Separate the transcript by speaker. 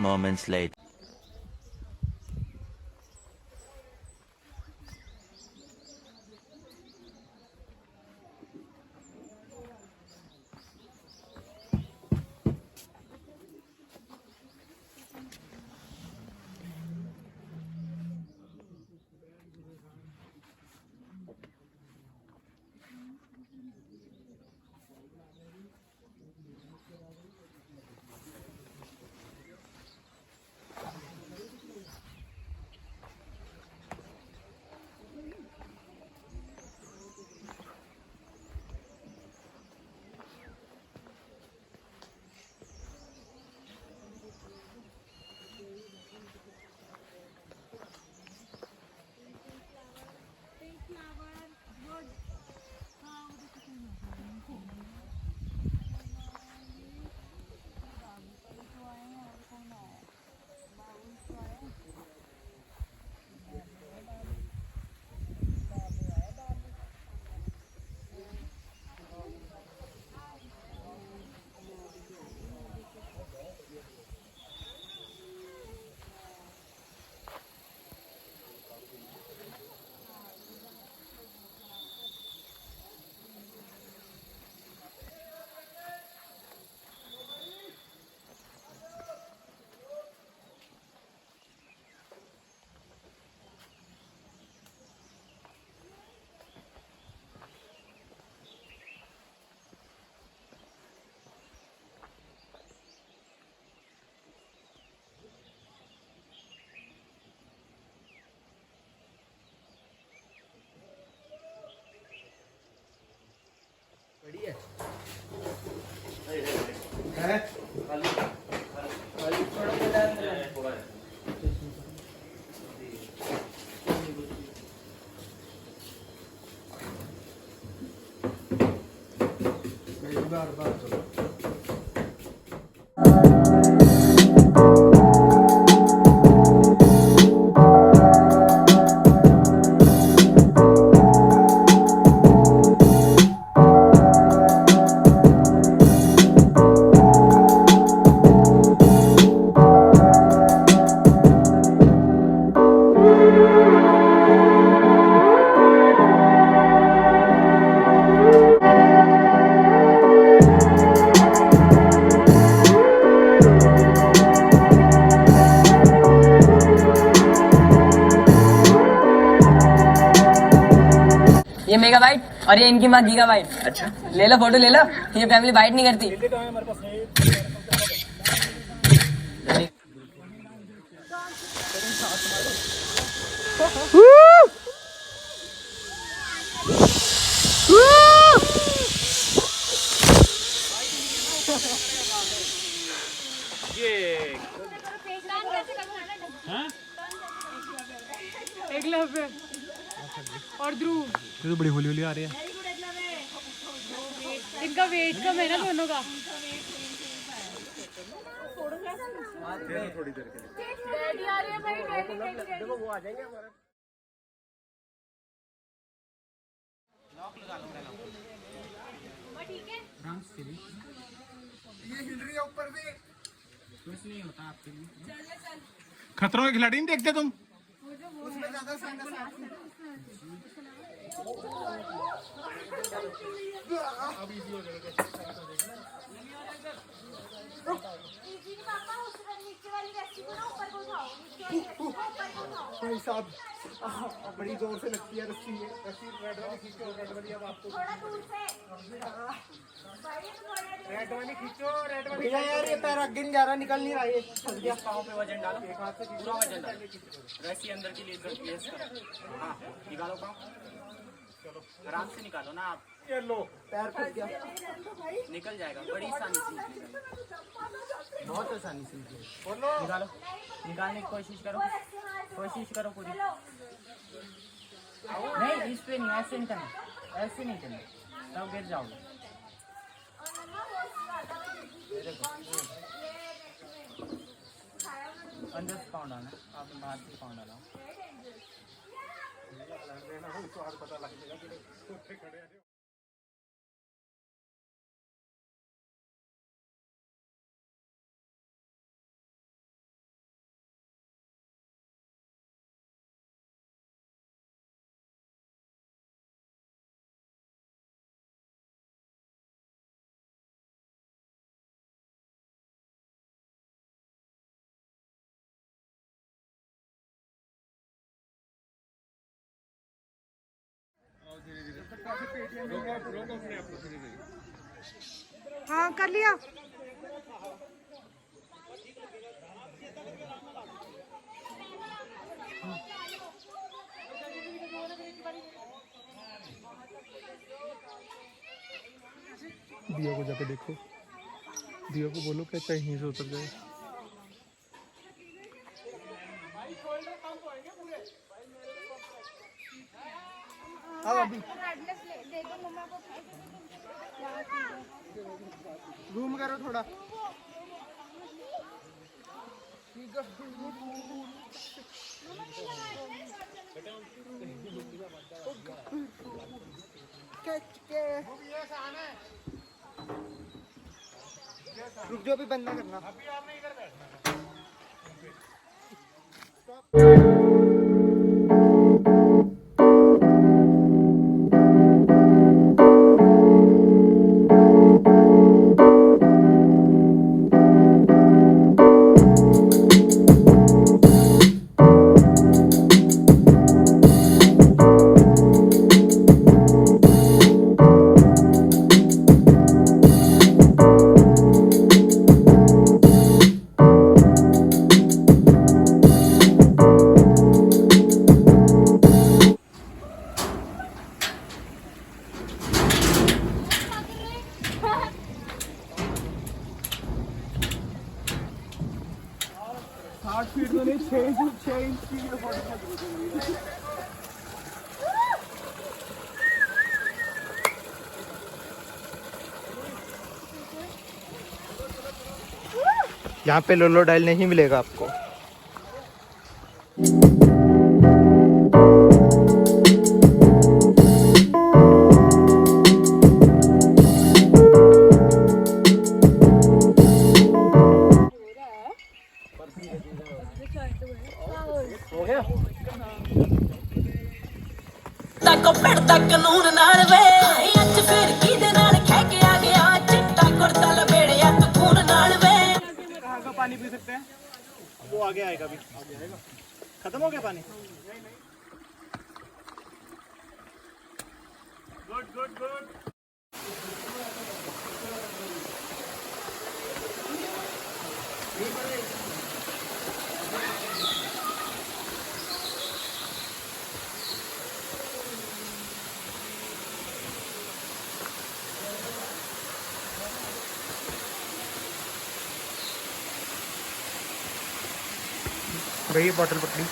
Speaker 1: Moments later.
Speaker 2: ये megabyte और ये इनकी माँ गीगाबाइट। अच्छा ले लो, फोटो ले लो, ये फैमिली बाइट नहीं करती।
Speaker 3: और ध्रुव
Speaker 4: ये तो बड़ी होली होली आ रही है।
Speaker 3: इनका वेट कम है ना दोनों का।
Speaker 4: थोड़ी देर के लिए
Speaker 3: डैडी आ रहे हैं भाई, डैडी
Speaker 4: देखो वो आ जाएंगे हमारे।
Speaker 3: लॉक लगा लो मेरा लॉक। ठीक है
Speaker 4: ये हिल रही है ऊपर भी,
Speaker 3: कुछ नहीं होता आपके लिए।
Speaker 4: खतरों के खिलाड़ी नहीं देखते तुम?
Speaker 3: उसमें ज्यादा
Speaker 4: अब इजी हो जाएगा। भाई साहब बड़ी जोर से लगती है रस्सी, रस्सी रेड वाली खींचो, रेड वाली अब आपको थोड़ा दूर से रेड वाली खींचो, रेड वाली। भैया यार ये पैर आगे नहीं जा रहा, निकल नहीं रहा, ये फंस गया। पाँव पे वजन डालो, एक हाथ से पूरा वजन डालो, रस्सी अंदर की लेस करो। हां निकालो पाँव,
Speaker 3: आराम से निकालो ना आप।
Speaker 4: ये लो, पैर फट गया।
Speaker 3: निकल जाएगा, बड़ी आसानी से निकलेगा, बहुत आसानी से निकलेगा।
Speaker 4: बोलो।
Speaker 3: निकालो, निकालने की कोशिश करो, कोशिश करो पूरी। नहीं, इस पे नहीं, ऐसे नहीं करना, ऐसे नहीं करना, तब गिर जाओगे। ये देखो, अंदर से पाँव डालना, आपने बाहर से पाँव डाला।
Speaker 4: पता लग जाएगा कि खड़े हैं।
Speaker 1: हाँ कर लिया।
Speaker 4: दिया को जाके देखो, दिया को बोलो कि कहीं से उतर जाए। अभी घूम करो थोड़ा। रुक जाओ, भी बंद ना करना। अभी आपने इधर बैठना। यहाँ पे लोलो डायल नहीं मिलेगा आपको। हो गया।
Speaker 5: को फिरदा कानून नाल वे अज फिर किदे नाल खै के आ गया चिट्टा कुर्ता लपेड़िया तू खून नाल वे।
Speaker 4: कहाँ का पानी पी सकते हैं? वो आगे आएगा, भी आगे आएगा। खत्म हो गया पानी? Good good good. भैया बॉटल पकड़ी।